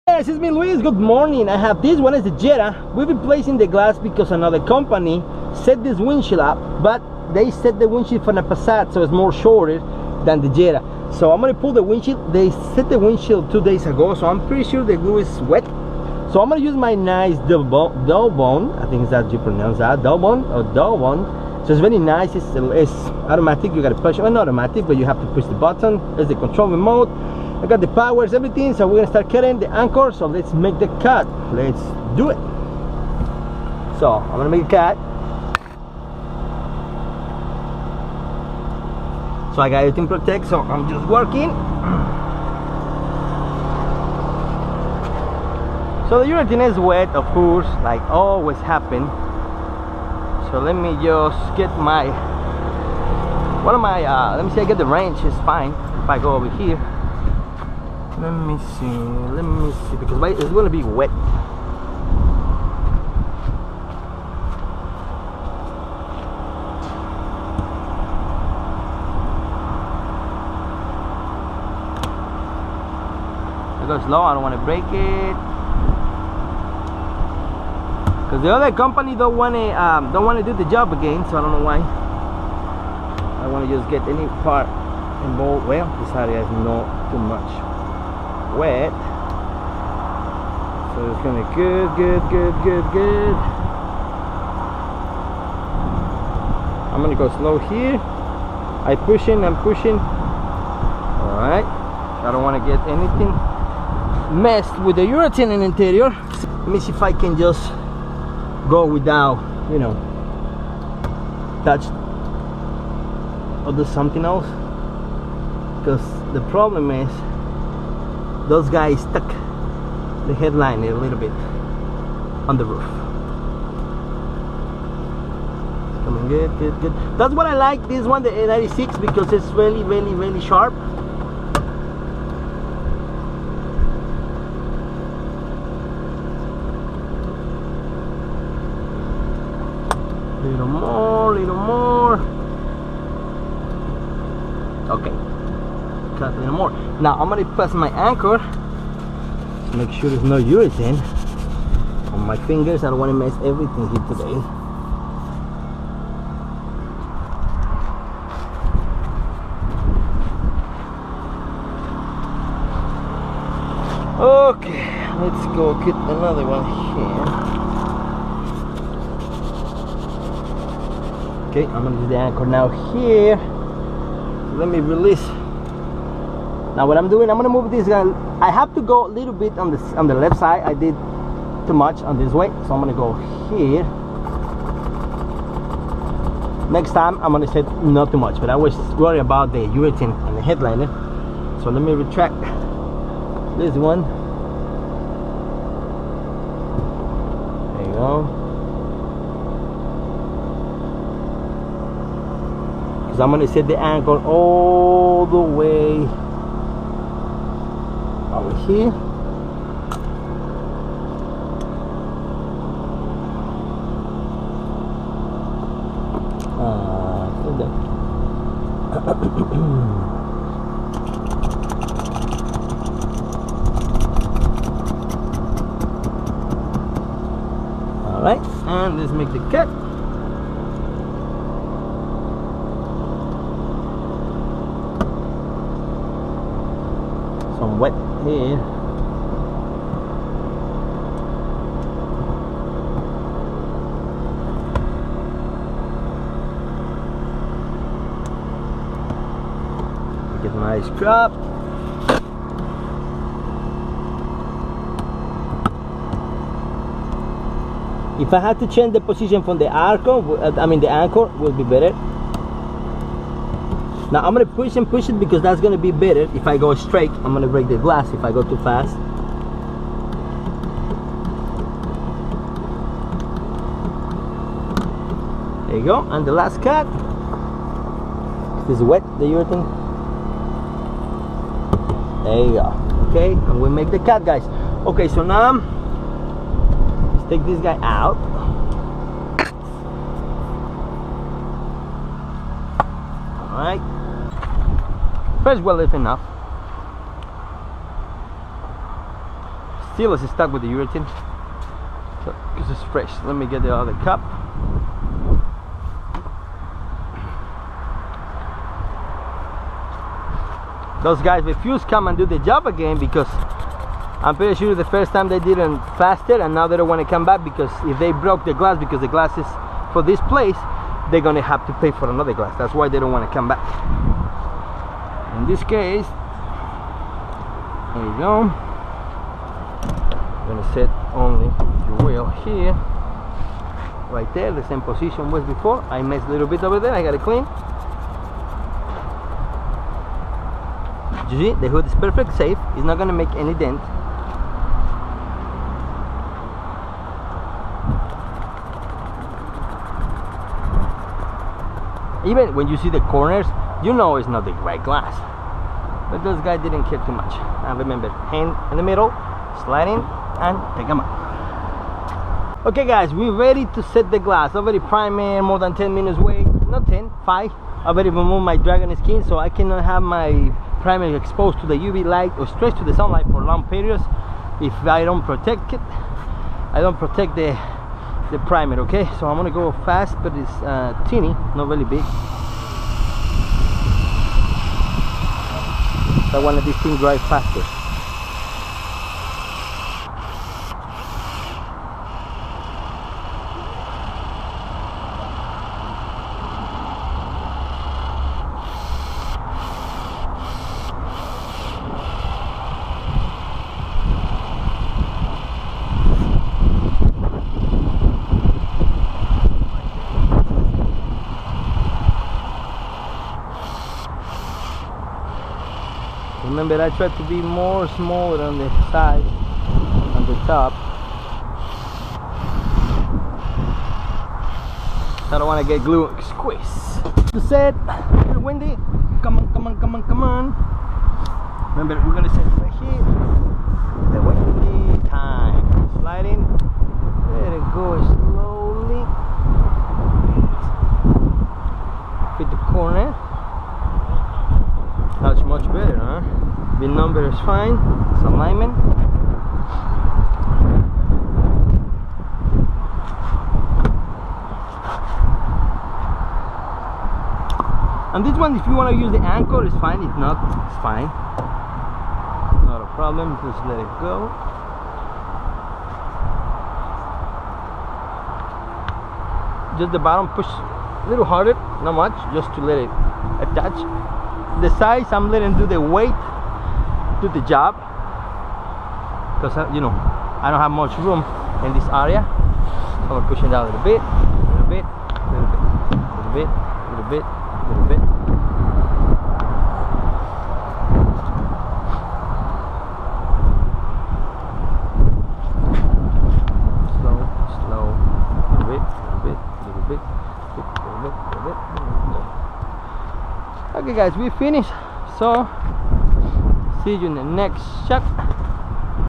Yes, it's me, Luis. Good morning. I have this one as a Jetta. We've been placing the glass because another company set this windshield up, but they set the windshield for the Passat, so it's more shorter than the Jetta. So I'm gonna pull the windshield. They set the windshield 2 days ago, so I'm pretty sure the glue is wet. So I'm gonna use my nice DUOBOND. I think it's that you pronounce that, DUOBOND or DUOBOND. So it's very nice. It's automatic. You gotta push. Well, not automatic, but you have to push the button. There's the control remote. I got the powers, everything, so we're gonna start cutting the anchor. So let's make the cut. Let's do it. So I'm gonna make a cut. So I got everything protected, so I'm just working. So the urethane is wet, of course, like always happen. So let me just get my, let me see, I get the wrench, it's fine. If I go over here. Let me see, because it's going to be wet. I go slow, I don't want to break it. Because the other company don't want to do the job again, so I don't know why. I want to just get any part involved. Well, this area is not too much wet, so it's gonna be good. I'm gonna go slow here. I'm pushing. All right, I don't want to get anything messed with the urethane in the interior. Let me see if I can just go without, you know, touch or do something else, because the problem is those guys stuck the headliner a little bit on the roof. Coming good. That's what I like this one, the A96, because it's really sharp. Little more. Okay. Cut a little more. Now I'm gonna press my anchor to make sure there's no urethane on my fingers. I don't want to mess everything here today. Okay, let's go get another one here. Okay, I'm gonna do the anchor now here. So let me release. Now what I'm doing, I'm gonna move this guy. I have to go a little bit on the left side. I did too much on this way, so I'm gonna go here. Next time I'm gonna set not too much, but I was worried about the urethane and the headliner. So let me retract this one. There you go. Because I'm gonna set the anchor all the way over here. All right, and let's make the cut. Some wet here. Get my scrub. If I had to change the position from the anchor, the anchor would be better. Now I'm gonna push and push it because that's gonna be better. If I go straight, I'm gonna break the glass if I go too fast. There you go, and the last cut. This is wet, the urethane. There you go. Okay, and we make the cut, guys. Okay, so now let's take this guy out. All right. First well enough. still is stuck with the urethane, so because it's fresh. Let me get the other cup. Those guys refuse come and do the job again because I'm pretty sure the first time they didn't faster, and now they don't want to come back because if they broke the glass, because the glass is for this place, they're gonna have to pay for another glass. That's why they don't want to come back. In this case, there you go. I'm gonna set only the wheel here, right there, the same position was before. I messed a little bit over there, I gotta clean. You see, the hood is perfect, safe, it's not gonna make any dent. Even when you see the corners, you know it's not the right glass. But those guys didn't care too much. And remember, hand in the middle, slide in, and take them out. Okay guys, we're ready to set the glass. Already primer, more than 10 minutes wait. Not 10, 5. I already removed my dragon skin, so I cannot have my primer exposed to the UV light or straight to the sunlight for long periods. If I don't protect it, I don't protect the primer, okay? So I'm gonna go fast, but it's teeny, not really big. I wanted this thing dry faster. Remember, I tried to be more smaller on the side, on the top. I don't want to get glue squeeze. The set, a little windy. Come on, come on, come on, come on. Remember, we're gonna set it right here. The windy time. Sliding. Let it go slowly. Fit the corner. That's much better, huh? The number is fine. It's alignment. And this one, if you want to use the anchor, it's fine. If not, it's fine. Not a problem. Just let it go. Just the bottom, push a little harder, not much, just to let it attach. The size, I'm letting do the weight, do the job, because you know I don't have much room in this area. So I'm pushing down a little bit, a little bit, a little bit, a little bit, a little bit, a little bit. Slow, slow, a little bit, a little bit, a little bit, a little bit, a little bit. Okay guys, we finished, so see you in the next shot.